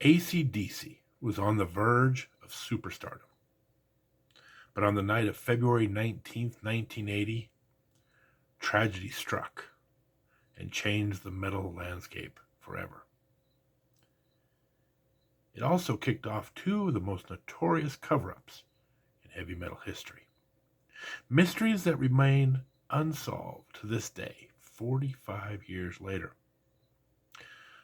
AC/DC was on the verge of superstardom. But on the night of February 19th, 1980, tragedy struck and changed the metal landscape forever. It also kicked off two of the most notorious cover-ups in heavy metal history. Mysteries that remain unsolved to this day, 45 years later.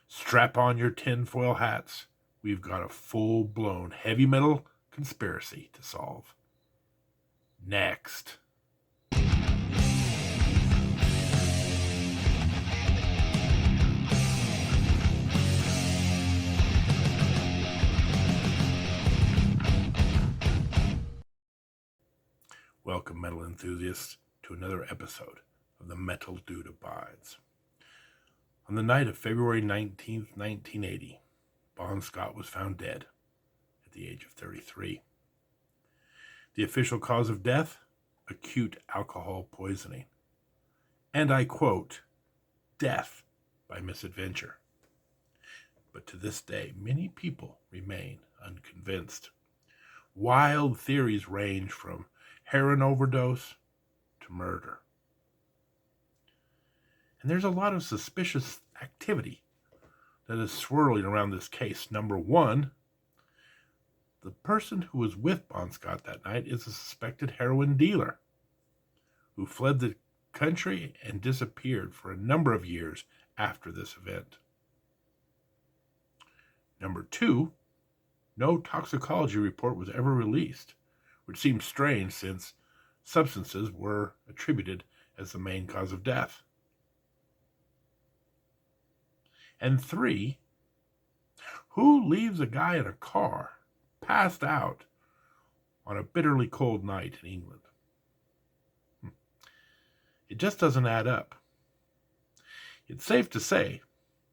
Strap on your tinfoil hats. We've got a full-blown heavy metal conspiracy to solve. Next. Welcome, metal enthusiasts, to another episode of The Metal Dude Abides. On the night of February 19th, 1980, Bon Scott was found dead at the age of 33. The official cause of death? Acute alcohol poisoning. And I quote, death by misadventure. But to this day, many people remain unconvinced. Wild theories range from heroin overdose to murder. And there's a lot of suspicious activity that is swirling around this case. Number one, the person who was with Bon Scott that night is a suspected heroin dealer who fled the country and disappeared for a number of years after this event. Number two, no toxicology report was ever released, which seems strange since substances were attributed as the main cause of death. And three, who leaves a guy in a car passed out on a bitterly cold night in England? It just doesn't add up. It's safe to say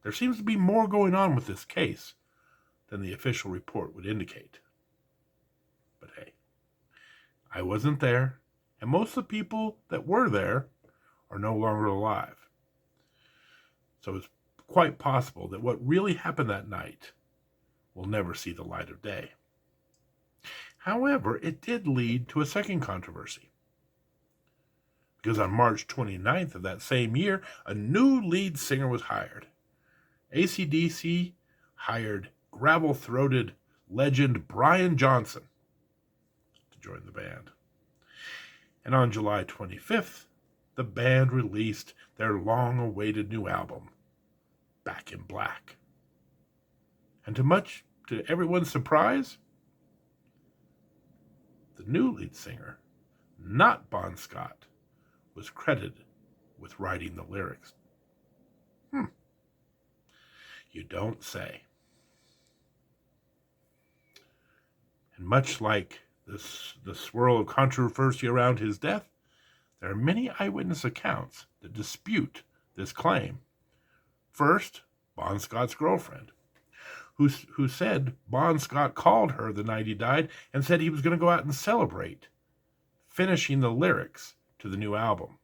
there seems to be more going on with this case than the official report would indicate. But hey, I wasn't there, and most of the people that were there are no longer alive. So it's quite possible that what really happened that night will never see the light of day. However, it did lead to a second controversy. Because on March 29th of that same year, a new lead singer was hired. AC/DC hired gravel-throated legend Brian Johnson to join the band. And on July 25th, the band released their long-awaited new album, Back in Black. And to everyone's surprise, the new lead singer, not Bon Scott, was credited with writing the lyrics. You don't say. And much like the swirl of controversy around his death, there are many eyewitness accounts that dispute this claim. First, Bon Scott's girlfriend, who said Bon Scott called her the night he died and said he was going to go out and celebrate finishing the lyrics to the new album.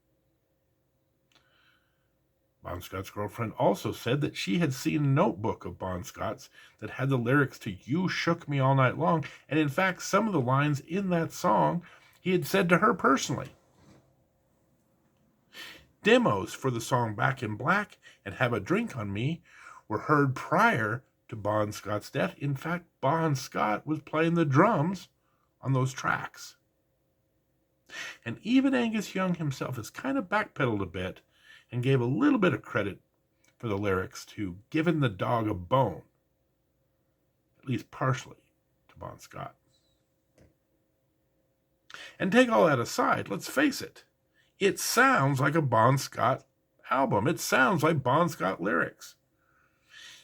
Bon Scott's girlfriend also said that she had seen a notebook of Bon Scott's that had the lyrics to You Shook Me All Night Long, and in fact, some of the lines in that song he had said to her personally. Demos for the song Back in Black and Have a Drink on Me were heard prior to Bon Scott's death. In fact, Bon Scott was playing the drums on those tracks. And even Angus Young himself has kind of backpedaled a bit and gave a little bit of credit for the lyrics to Giving the Dog a Bone, at least partially to Bon Scott. And take all that aside, let's face it, it sounds like a Bon Scott album. It sounds like Bon Scott lyrics.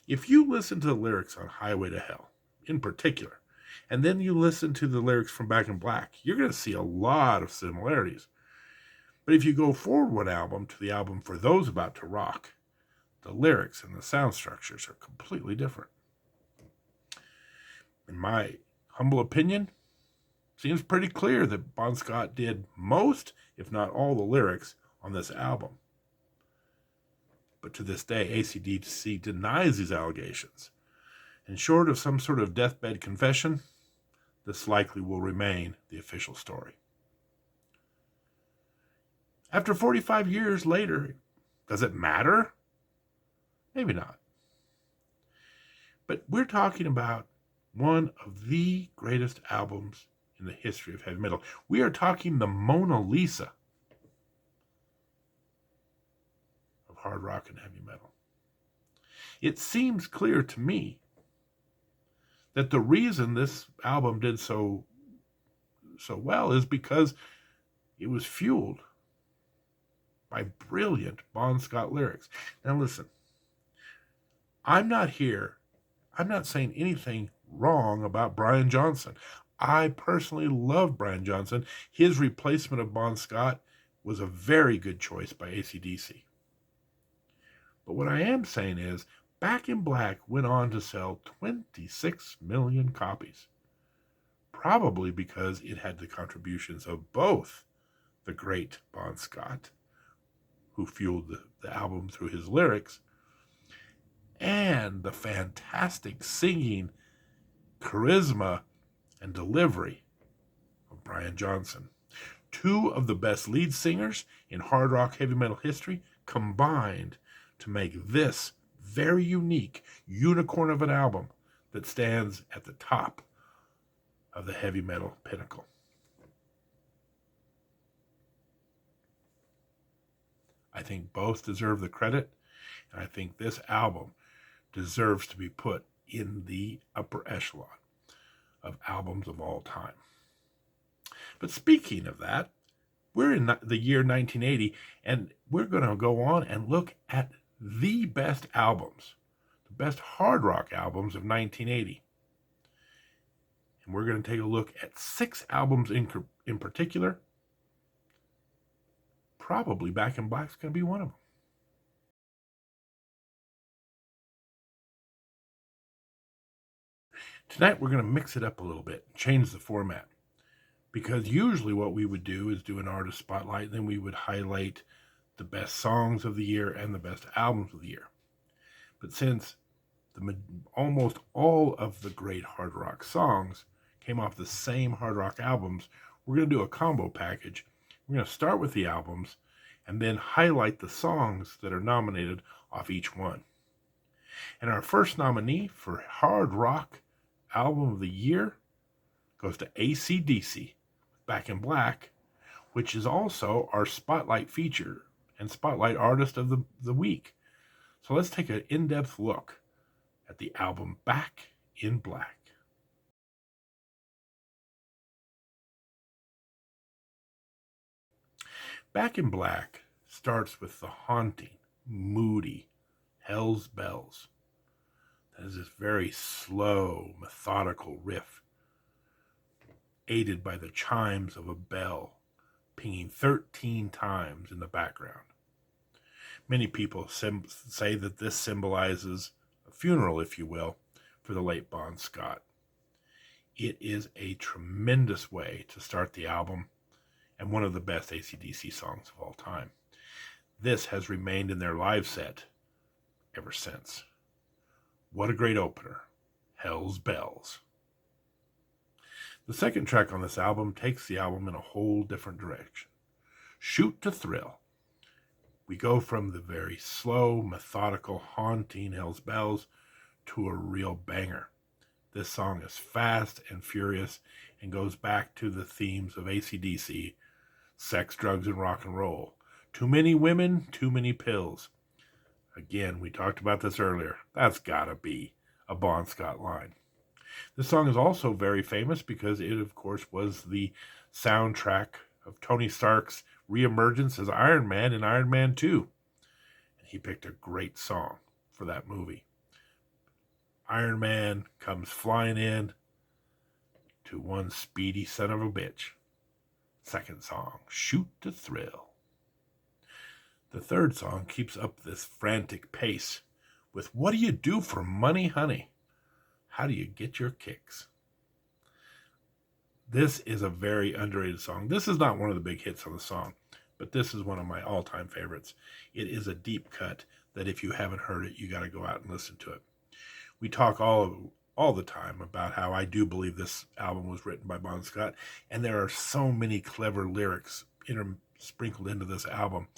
If you listen to the lyrics on Highway to Hell, in particular, and then you listen to the lyrics from Back in Black, you're going to see a lot of similarities. But if you go forward one album to the album For Those About to Rock, the lyrics and the sound structures are completely different. In my humble opinion, it seems pretty clear that Bon Scott did most, if not all, the lyrics on this album. But to this day, AC/DC denies these allegations And short of some sort of deathbed confession, this likely will remain the official story. After 45 years later, does it matter? Maybe not. But we're talking about one of the greatest albums in the history of heavy metal. We are talking the Mona Lisa of hard rock and heavy metal. It seems clear to me that the reason this album did so well is because it was fueled by brilliant Bon Scott lyrics. Now listen, I'm not saying anything wrong about Brian Johnson. I personally love Brian Johnson. His replacement of Bon Scott was a very good choice by AC/DC. But what I am saying is, Back in Black went on to sell 26 million copies. Probably because it had the contributions of both the great Bon Scott, who fueled the album through his lyrics, and the fantastic singing, charisma, and delivery of Brian Johnson. Two of the best lead singers in hard rock heavy metal history combined to make this very unique unicorn of an album that stands at the top of the heavy metal pinnacle. I think both deserve the credit, and I think this album deserves to be put in the upper echelon of albums of all time. But speaking of that, we're in the year 1980, and we're going to go on and look at the best albums, the best hard rock albums of 1980. And we're going to take a look at 6 albums in particular. Probably Back in Black is going to be one of them. Tonight we're going to mix it up a little bit, change the format. Because usually what we would do is do an artist spotlight, and then we would highlight the best songs of the year and the best albums of the year. But since almost all of the great hard rock songs came off the same hard rock albums, we're going to do a combo package. We're going to start with the albums and then highlight the songs that are nominated off each one. And our first nominee for hard rock album of the year goes to AC/DC, Back in Black, which is also our spotlight feature and spotlight artist of the week. So let's take an in-depth look at the album Back in Black. Back in Black starts with the haunting, moody Hell's Bells. That is this very slow, methodical riff, aided by the chimes of a bell pinging 13 times in the background. Many people say that this symbolizes a funeral, if you will, for the late Bon Scott. It is a tremendous way to start the album and one of the best AC/DC songs of all time. This has remained in their live set ever since. What a great opener, Hell's Bells. The second track on this album takes the album in a whole different direction. Shoot to Thrill. We go from the very slow, methodical, haunting Hell's Bells to a real banger. This song is fast and furious and goes back to the themes of AC/DC, sex, drugs, and rock and roll. Too many women, too many pills. Again, we talked about this earlier. That's gotta be a Bon Scott line. This song is also very famous because it, of course, was the soundtrack of Tony Stark's reemergence as Iron Man in Iron Man 2. And he picked a great song for that movie. Iron Man comes flying in to one speedy son of a bitch. Second song, Shoot to Thrill. The third song keeps up this frantic pace with What Do You Do for Money, Honey? How do you get your kicks? This is a very underrated song. This is not one of the big hits on the song, but this is one of my all-time favorites. It is a deep cut that if you haven't heard it, you got to go out and listen to it. We talk all all the time about how I do believe this album was written by Bon Scott, and there are so many clever lyrics sprinkled into this album.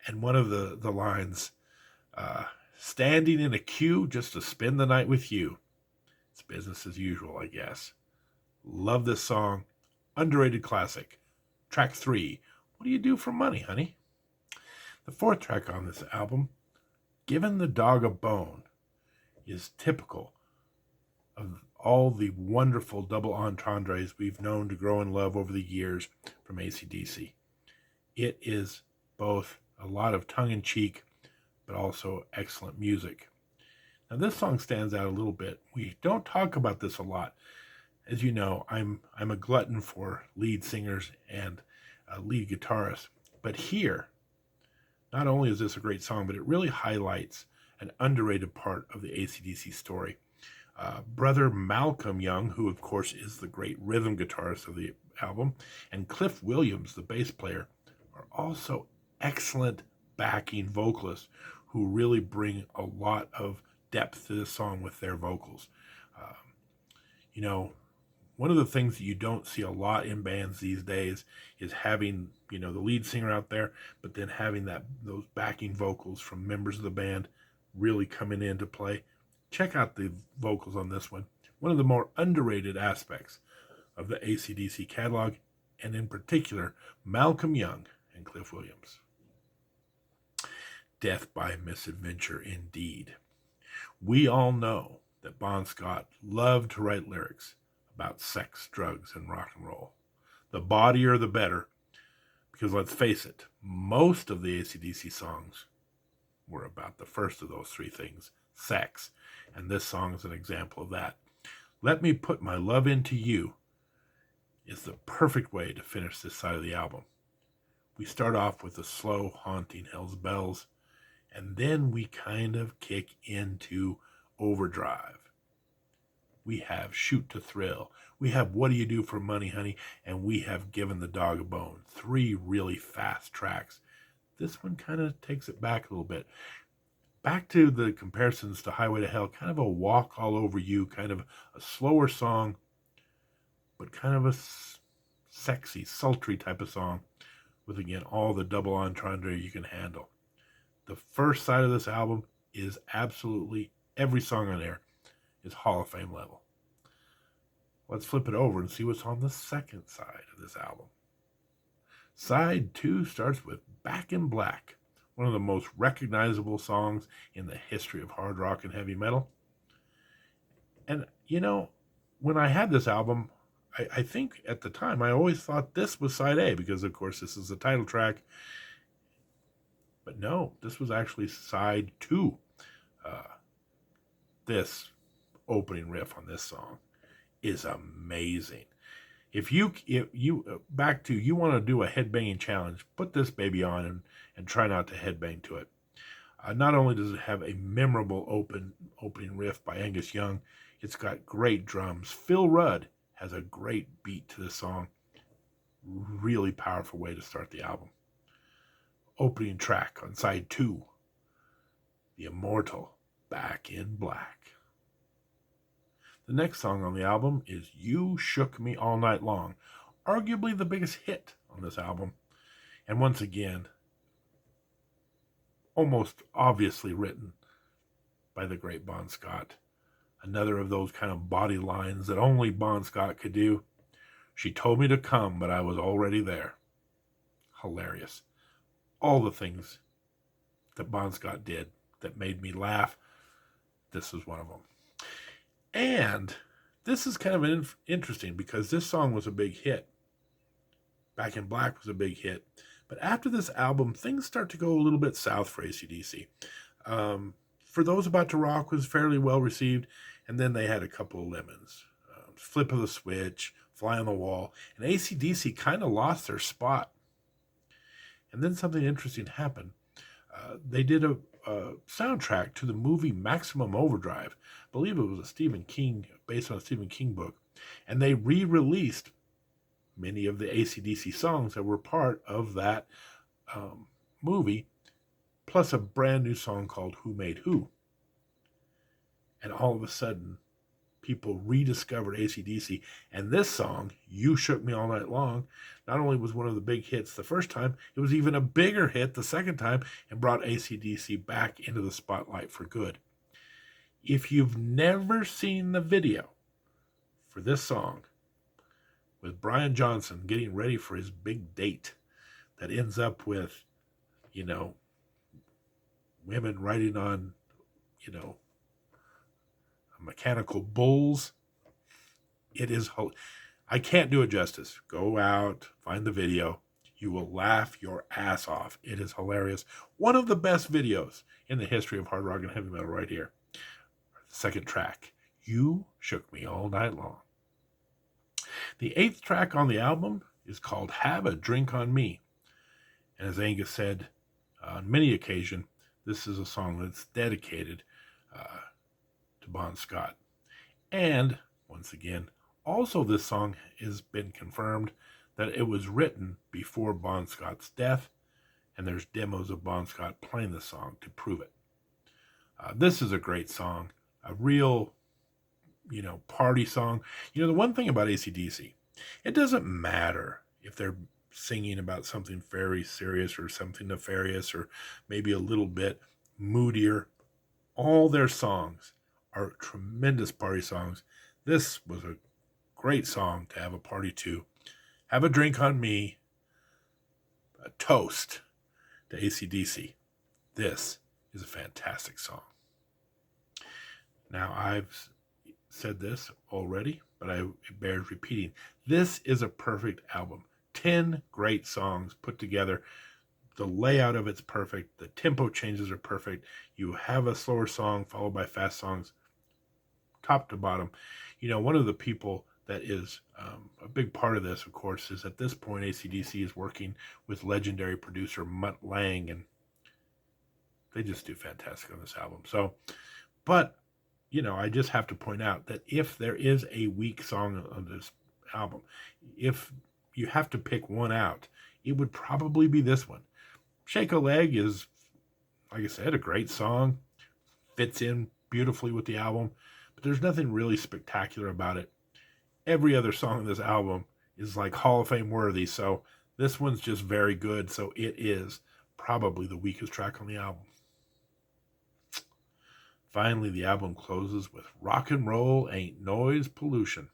And one of the lines, uh, standing in a queue just to spend the night with you. It's business as usual, I guess. Love this song. Underrated classic. Track 3. What do you do for money, honey? The fourth track on this album, Giving the Dog a Bone, is typical of all the wonderful double entendres we've known to grow in love over the years from AC/DC. It is both a lot of tongue-in-cheek, but also excellent music. Now, this song stands out a little bit. We don't talk about this a lot. As you know, I'm a glutton for lead singers and lead guitarists. But here, not only is this a great song, but it really highlights an underrated part of the AC/DC story. Brother Malcolm Young, who of course is the great rhythm guitarist of the album, and Cliff Williams, the bass player, are also excellent backing vocalists who really bring a lot of depth to this song with their vocals. Um, you know, one of the things that you don't see a lot in bands these days is having, the lead singer out there, but then having those backing vocals from members of the band really coming into play. Check out the vocals on this one. One of the more underrated aspects of the AC/DC catalog, and in particular, Malcolm Young and Cliff Williams. Death by Misadventure indeed. We all know that Bon Scott loved to write lyrics about sex, drugs, and rock and roll. The bawdier the better, because let's face it, most of the AC/DC songs were about the first of those three things, sex, and this song is an example of that. Let Me Put My Love Into You is the perfect way to finish this side of the album. We start off with the slow, haunting Hell's Bells, and then we kind of kick into overdrive. We have Shoot to Thrill. We have What Do You Do for Money, Honey? And we have Given the Dog a Bone. 3 really fast tracks. This one kind of takes it back a little bit. Back to the comparisons to Highway to Hell, kind of a walk all over you, kind of a slower song, but kind of a sexy, sultry type of song with, again, all the double entendre you can handle. The first side of this album is absolutely, every song on there is Hall of Fame level. Let's flip it over and see what's on the second side of this album. Side 2 starts with Back in Black, one of the most recognizable songs in the history of hard rock and heavy metal. And, when I had this album, I think at the time I always thought this was side A because, of course, this is the title track. But no, this was actually side 2. This opening riff on this song is amazing. If you want to do a headbanging challenge, put this baby on and try not to headbang to it. Not only does it have a memorable opening riff by Angus Young, it's got great drums. Phil Rudd has a great beat to this song. Really powerful way to start the album. Opening track on side 2, the immortal Back in Black. The next song on the album is You Shook Me All Night Long, arguably the biggest hit on this album. And once again, almost obviously written by the great Bon Scott. Another of those kind of body lines that only Bon Scott could do. She told me to come, but I was already there. Hilarious. All the things that Bon Scott did that made me laugh, this is one of them. And this is kind of interesting because this song was a big hit. Back in Black was a big hit. But after this album, things start to go a little bit south for AC/DC. For Those About to Rock was fairly well received, and then they had a couple of lemons. Flip of the Switch, Fly on the Wall, and AC/DC kind of lost their spot. And then something interesting happened. They did a soundtrack to the movie Maximum Overdrive. I believe it was based on a Stephen King book. And they re-released many of the AC/DC songs that were part of that movie, plus a brand new song called Who Made Who. And all of a sudden, people rediscovered AC/DC. And this song, You Shook Me All Night Long, not only was one of the big hits the first time, it was even a bigger hit the second time and brought AC/DC back into the spotlight for good. If you've never seen the video for this song, with Brian Johnson getting ready for his big date that ends up with, women riding on, mechanical bulls. It is, I can't do it justice. Go out, find the video. You will laugh your ass off. It is hilarious. One of the best videos in the history of hard rock and heavy metal right here. Second track, You Shook Me All Night Long. The 8th track on the album is called Have a Drink on Me. And as Angus said on many occasions, this is a song that's dedicated to Bon Scott. And, once again, also this song has been confirmed that it was written before Bon Scott's death, and there's demos of Bon Scott playing the song to prove it. This is a great song, a real, party song. The one thing about AC/DC, it doesn't matter if they're singing about something very serious or something nefarious or maybe a little bit moodier. All their songs are tremendous party songs. This was a great song to have a party to. Have a Drink on Me, a toast to AC/DC. This is a fantastic song. Now, I've said this already, but it bears repeating. This is a perfect album. 10 great songs put together. The layout of it's perfect. The tempo changes are perfect. You have a slower song followed by fast songs, top to bottom. One of the people that is a big part of this, of course, is at this point AC/DC is working with legendary producer Mutt Lange, and they just do fantastic on this album. So, but, I just have to point out that if there is a weak song on this album, if you have to pick one out, it would probably be this one. Shake a Leg is, like I said, a great song. Fits in beautifully with the album, but there's nothing really spectacular about it. Every other song on this album is like Hall of Fame worthy, so this one's just very good, so it is probably the weakest track on the album. Finally, the album closes with Rock and Roll Ain't Noise Pollution.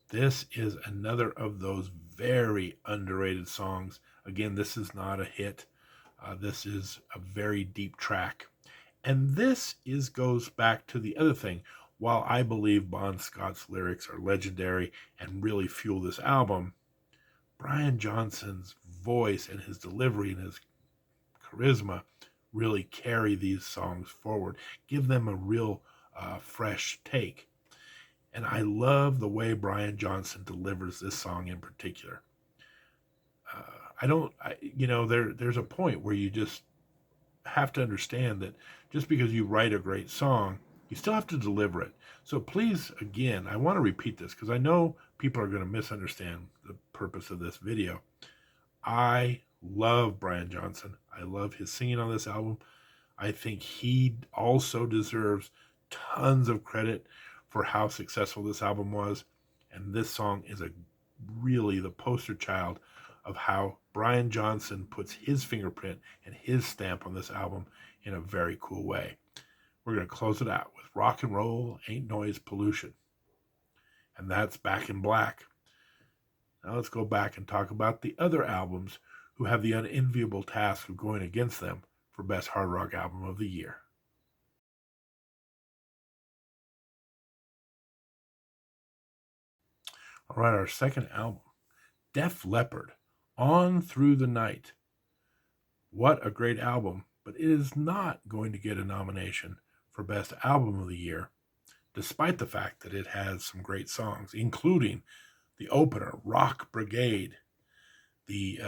This is another of those very underrated songs. Again, this is not a hit. This is a very deep track. And this goes back to the other thing. While I believe Bon Scott's lyrics are legendary and really fuel this album, Brian Johnson's voice and his delivery and his charisma really carry these songs forward, give them a real fresh take. And I love the way Brian Johnson delivers this song in particular. There's a point where you just have to understand that just because you write a great song, you still have to deliver it. So please, again, I want to repeat this because I know people are going to misunderstand the purpose of this video. I love Brian Johnson. I love his singing on this album. I think he also deserves tons of credit for how successful this album was. And this song is really the poster child of how Brian Johnson puts his fingerprint and his stamp on this album in a very cool way. We're going to close it out with Rock and Roll Ain't Noise Pollution. And that's Back in Black. Now let's go back and talk about the other albums who have the unenviable task of going against them for Best Hard Rock Album of the Year. All right, our second album, Def Leppard, On Through the Night. What a great album, but it is not going to get a nomination for Best Album of the Year, despite the fact that it has some great songs, including the opener, Rock Brigade, the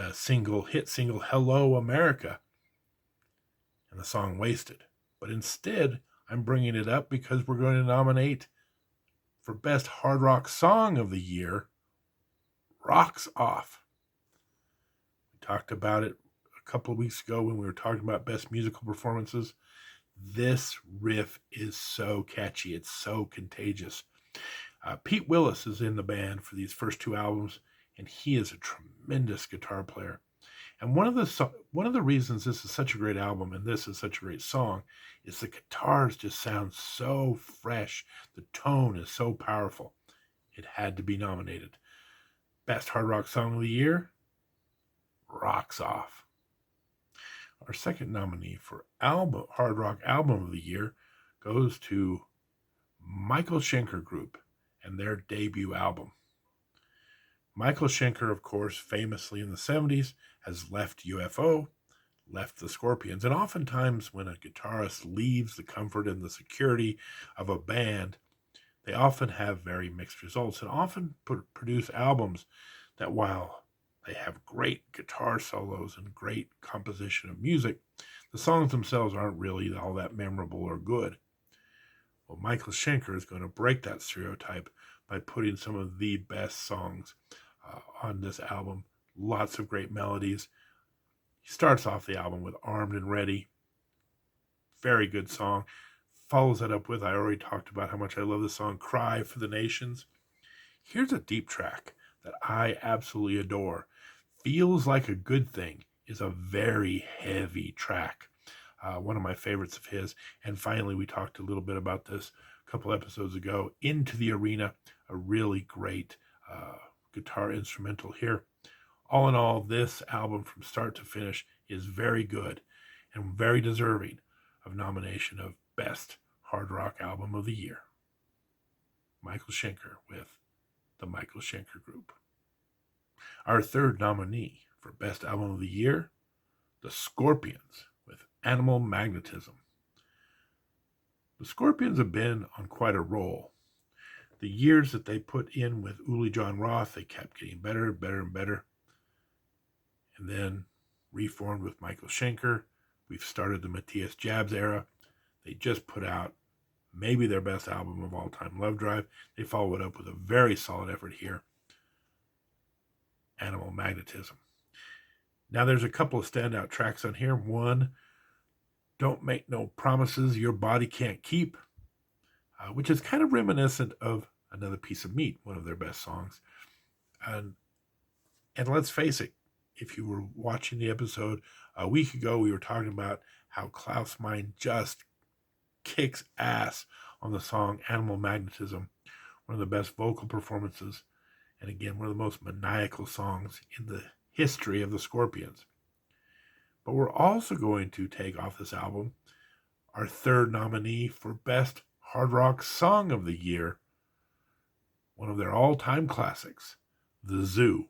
hit single, Hello America, and the song Wasted. But instead, I'm bringing it up because we're going to nominate for Best Hard Rock Song of the Year, Rocks Off. We talked about it a couple of weeks ago when we were talking about Best Musical Performances. This riff is so catchy. It's so contagious. Pete Willis is in the band for these first two albums, and he is a tremendous guitar player. And one of the reasons this is such a great album and this is such a great song is the guitars just sound so fresh. The tone is so powerful. It had to be nominated. Best Hard Rock Song of the Year, Rocks Off. Our second nominee for Hard Rock Album of the Year goes to Michael Schenker Group and their debut album. Michael Schenker, of course, famously in the 70s, has left UFO, left the Scorpions, and oftentimes when a guitarist leaves the comfort and the security of a band, they often have very mixed results and often produce albums that, while they have great guitar solos and great composition of music, the songs themselves aren't really all that memorable or good. Well, Michael Schenker is going to break that stereotype by putting some of the best songs on this album. Lots of great melodies. He starts off the album with Armed and Ready. Very good song. Follows that up with, I already talked about how much I love the song, Cry for the Nations. Here's a deep track that I absolutely adore. Feels Like a Good Thing is a very heavy track. One of my favorites of his. And finally, we talked a little bit about this a couple episodes ago. Into the Arena, a really great guitar instrumental here. All in all, this album from start to finish is very good and very deserving of nomination of Best Hard Rock Album of the Year. Michael Schenker with the Michael Schenker Group. Our third nominee for Best Album of the Year, the Scorpions with Animal Magnetism. The Scorpions have been on quite a roll. The years that they put in with Uli John Roth, they kept getting better, better, and better. And then reformed with Michael Schenker. We've started the Matthias Jabs era. They just put out maybe their best album of all time, Love Drive. They follow it up with a very solid effort here, Animal Magnetism. Now there's a couple of standout tracks on here. One, Don't Make No Promises Your Body Can't Keep, which is kind of reminiscent of Another Piece of Meat, one of their best songs. And let's face it, if you were watching the episode a week ago, we were talking about how Klaus Meine just kicks ass on the song Animal Magnetism, one of the best vocal performances, and again, one of the most maniacal songs in the history of the Scorpions. But we're also going to take off this album our third nominee for Best Hard Rock Song of the Year, one of their all-time classics, The Zoo.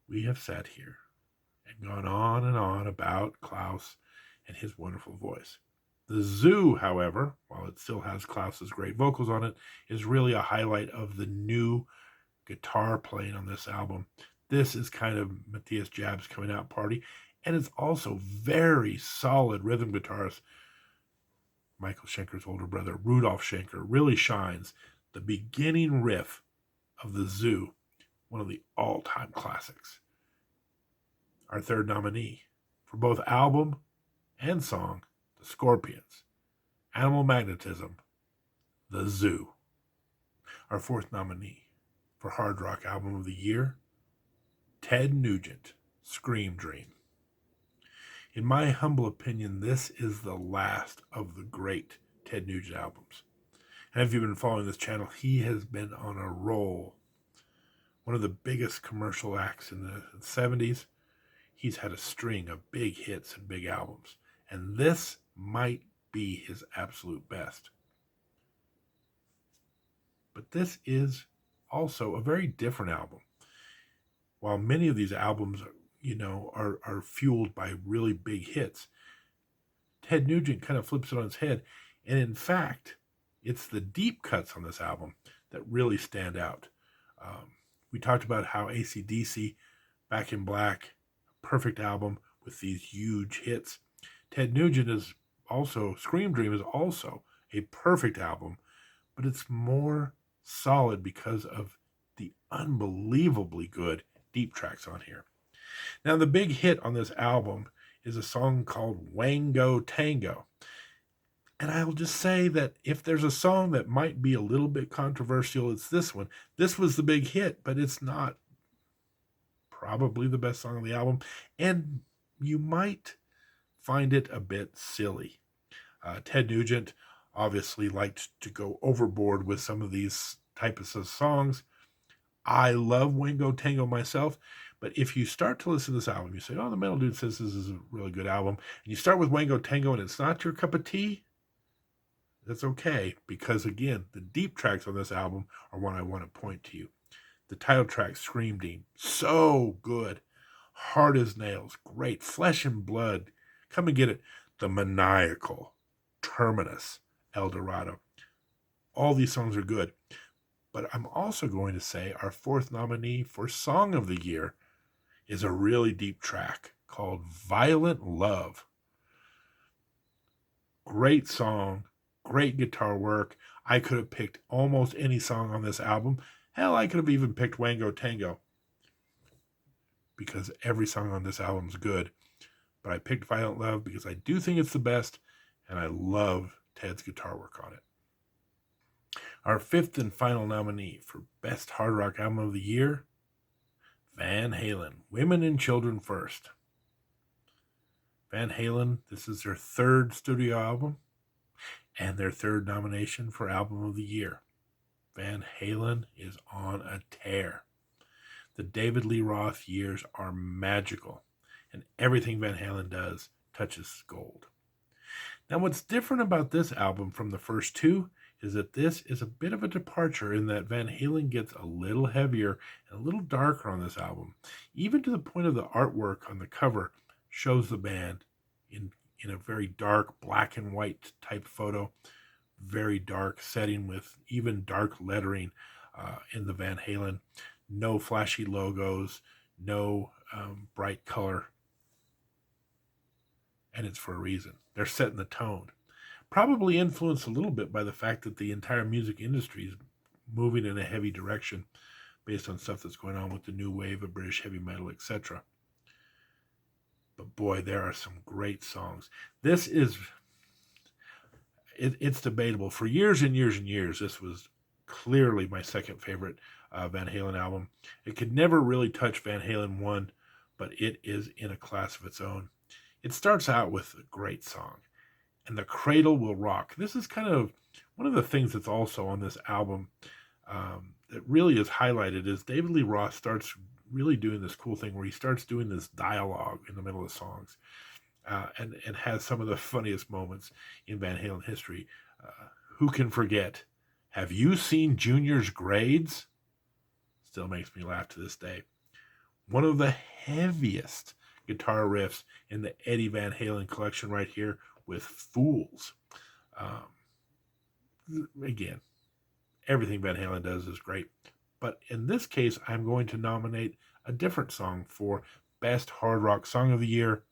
We have sat here and gone on and on about Klaus and his wonderful voice. The Zoo, however, while it still has Klaus's great vocals on it, is really a highlight of the new guitar playing on this album. This is kind of Matthias Jabs' coming out party, and it's also very solid rhythm guitarist. Michael Schenker's older brother, Rudolf Schenker, really shines. The beginning riff of The Zoo, one of the all-time classics. Our third nominee for both album and song, the Scorpions, Animal Magnetism, The Zoo. Our fourth nominee for Hard Rock Album of the Year, Ted Nugent, Scream Dream. In my humble opinion, this is the last of the great Ted Nugent albums. And if you've been following this channel, he has been on a roll. One of the biggest commercial acts in the 70s. He's had a string of big hits and big albums. And this might be his absolute best. But this is also a very different album. While many of these albums, are fueled by really big hits, Ted Nugent kind of flips it on its head. And in fact, it's the deep cuts on this album that really stand out. We talked about how AC/DC, Back in Black, a perfect album with these huge hits. Ted Nugent is also, Scream Dream is also a perfect album, but it's more solid because of the unbelievably good deep tracks on here. Now, the big hit on this album is a song called Wango Tango. And I'll just say that if there's a song that might be a little bit controversial, it's this one. This was the big hit, but it's not probably the best song on the album. And you might find it a bit silly. Ted Nugent obviously liked to go overboard with some of these types of songs. I love Wango Tango myself, but if you start to listen to this album, you say, oh, the Metal Dude says this is a really good album, and you start with Wango Tango and it's not your cup of tea, that's okay, because again, the deep tracks on this album are one I want to point to you. The title track, Scream Team, so good. Hard as Nails, great. Flesh and Blood, come and get it. The Maniacal, Terminus, El Dorado. All these songs are good. But I'm also going to say our fourth nominee for Song of the Year is a really deep track called Violent Love. Great song, great guitar work. I could have picked almost any song on this album. Hell, I could have even picked Wango Tango because every song on this album is good. But I picked Violent Love because I do think it's the best, and I love Ted's guitar work on it. Our fifth and final nominee for Best Hard Rock Album of the Year, Van Halen, Women and Children First. Van Halen, this is their third studio album and their third nomination for Album of the Year. Van Halen is on a tear. The David Lee Roth years are magical, and everything Van Halen does touches gold. Now, what's different about this album from the first two is that this is a bit of a departure in that Van Halen gets a little heavier and a little darker on this album, even to the point of the artwork on the cover shows the band in a very dark black and white type photo, very dark setting with even dark lettering in the Van Halen. No flashy logos, no bright color. And it's for a reason. They're setting the tone. Probably influenced a little bit by the fact that the entire music industry is moving in a heavy direction based on stuff that's going on with the new wave of British heavy metal, etc. But boy, there are some great songs. This is, it's debatable. For years and years and years, this was clearly my second favorite Van Halen album. It could never really touch Van Halen 1, but it is in a class of its own. It starts out with a great song, and The Cradle Will Rock. This is kind of one of the things that's also on this album that really is highlighted is David Lee Roth starts really doing this cool thing where he starts doing this dialogue in the middle of songs and has some of the funniest moments in Van Halen history. Who can forget? Have you seen Junior's grades? Still makes me laugh to this day. One of the heaviest guitar riffs in the Eddie Van Halen collection right here with Fools. Again, everything Van Halen does is great. But in this case, I'm going to nominate a different song for Best Hard Rock Song of the Year,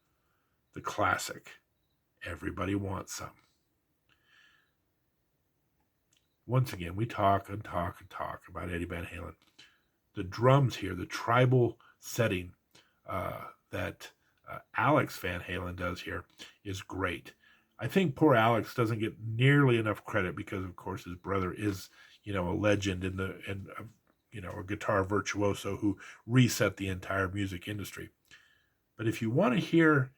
the classic, Everybody Wants Some. Once again, we talk and talk and talk about Eddie Van Halen. The drums here, the tribal setting that Alex Van Halen does here is great. I think poor Alex doesn't get nearly enough credit because, of course, his brother is, a legend and a guitar virtuoso who reset the entire music industry. But if you want to hear,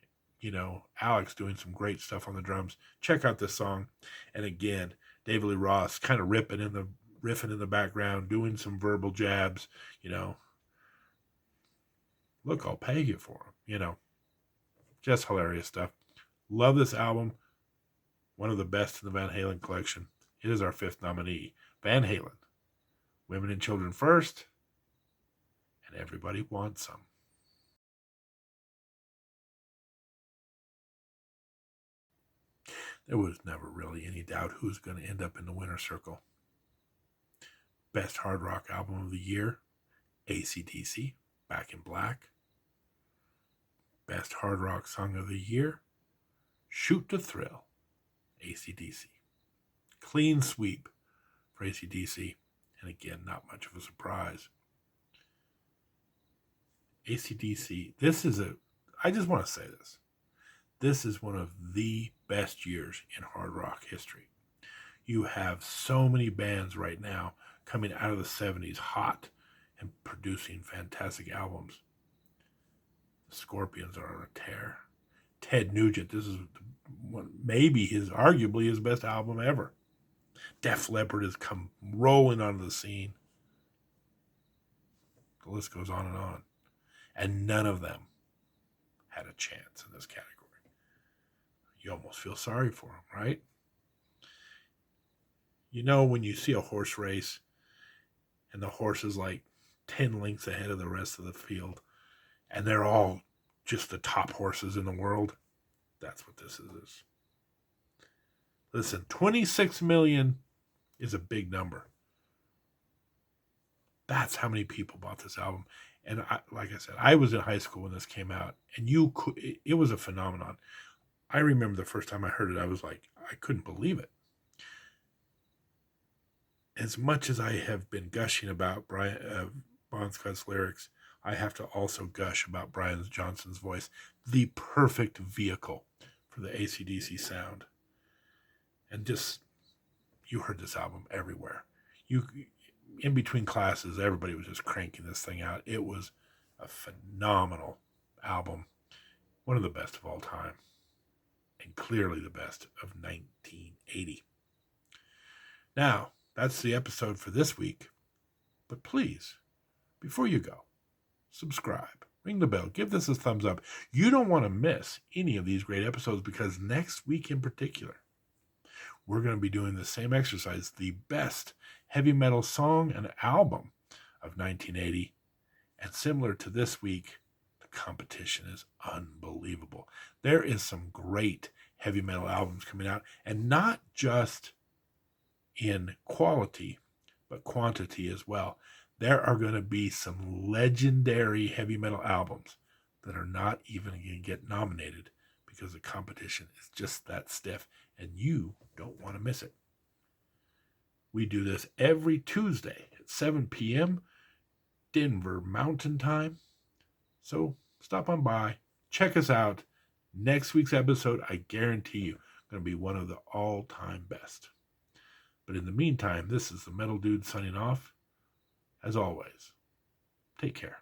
Alex doing some great stuff on the drums, check out this song. And again, David Lee Roth kind of riffing in the background, doing some verbal jabs, Look, I'll pay you for them, Just hilarious stuff. Love this album. One of the best in the Van Halen collection. It is our fifth nominee. Van Halen, Women and Children First, and Everybody Wants Some. There was never really any doubt who was going to end up in the winner's circle. Best Hard Rock Album of the Year, AC/DC, Back in Black. Best Hard Rock Song of the Year, Shoot to Thrill, AC/DC. Clean sweep for AC/DC, and again, not much of a surprise. AC/DC, I just want to say this. This is one of the best years in hard rock history. You have so many bands right now coming out of the 70s hot and producing fantastic albums. The Scorpions are on a tear. Ted Nugent, this is maybe arguably his best album ever. Def Leppard has come rolling onto the scene. The list goes on and on. And none of them had a chance in this category. You almost feel sorry for them, right? You know, when you see a horse race and the horse is like 10 lengths ahead of the rest of the field and they're all just the top horses in the world, that's what this is. Listen, 26 million is a big number. That's how many people bought this album. And like I said, I was in high school when this came out, and it was a phenomenon. I remember the first time I heard it, I was like, I couldn't believe it. As much as I have been gushing about Bon Scott's lyrics, I have to also gush about Brian Johnson's voice, the perfect vehicle for the AC/DC sound. And just, you heard this album everywhere. In between classes, everybody was just cranking this thing out. It was a phenomenal album, one of the best of all time, and clearly the best of 1980. Now, that's the episode for this week, but please, before you go, subscribe, ring the bell, give this a thumbs up. You don't want to miss any of these great episodes, because next week in particular, we're going to be doing the same exercise, the best heavy metal song and album of 1980. And similar to this week, the competition is unbelievable. There is some great heavy metal albums coming out, and not just in quality, but quantity as well. There are going to be some legendary heavy metal albums that are not even going to get nominated because the competition is just that stiff, and you don't want to miss it. We do this every Tuesday at 7 p.m. Denver Mountain Time. So stop on by, check us out. Next week's episode, I guarantee you, going to be one of the all-time best. But in the meantime, this is the Metal Dude signing off. As always, take care.